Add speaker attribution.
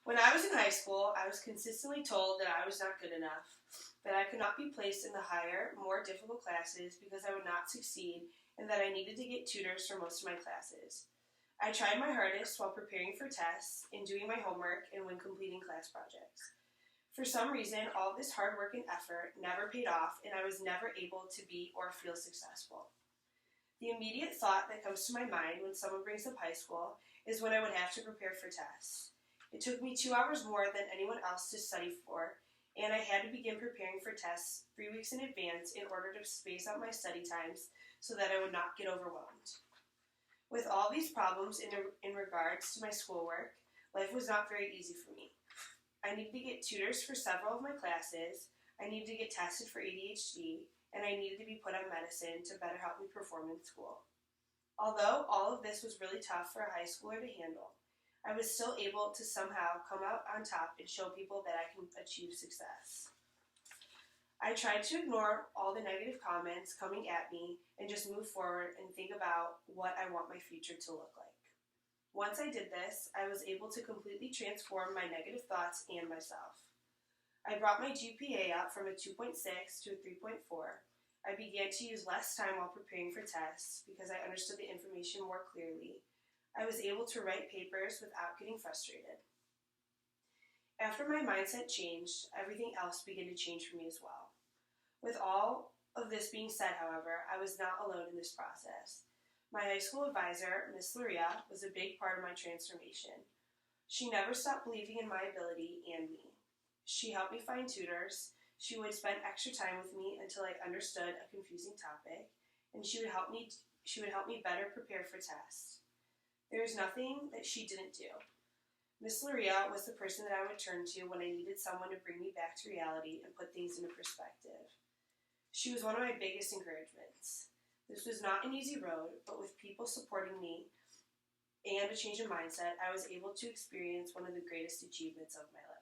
Speaker 1: When I was in high school, I was consistently told that I was not good enough, that I could not be placed in the higher, more difficult classes because I would not succeed, and that I needed to get tutors for most of my classes. I tried my hardest while preparing for tests, in doing my homework, and when completing class projects. For some reason, all this hard work and effort never paid off, and I was never able to be or feel successful. The immediate thought that comes to my mind when someone brings up high school is when I would have to prepare for tests. It took me 2 hours more than anyone else to study for, and I had to begin preparing for tests 3 weeks in advance in order to space out my study times so that I would not get overwhelmed. With all these problems in regards to my schoolwork, life was not very easy for me. I needed to get tutors for several of my classes, I needed to get tested for ADHD, and I needed to be put on medicine to better help me perform in school. Although all of this was really tough for a high schooler to handle, I was still able to somehow come out on top and show people that I can achieve success. I tried to ignore all the negative comments coming at me and just move forward and think about what I want my future to look like. Once I did this, I was able to completely transform my negative thoughts and myself. I brought my GPA up from a 2.6 to a 3.4. I began to use less time while preparing for tests because I understood the information more clearly. I was able to write papers without getting frustrated. After my mindset changed, everything else began to change for me as well. With all of this being said, however, I was not alone in this process. My high school advisor, Miss Luria, was a big part of my transformation. She never stopped believing in my ability and me. She helped me find tutors, she would spend extra time with me until I understood a confusing topic, and she would help me better prepare for tests. There is nothing that she didn't do. Miss Luria was the person that I would turn to when I needed someone to bring me back to reality and put things into perspective. She was one of my biggest encouragements. This was not an easy road, but with people supporting me and a change in mindset, I was able to experience one of the greatest achievements of my life.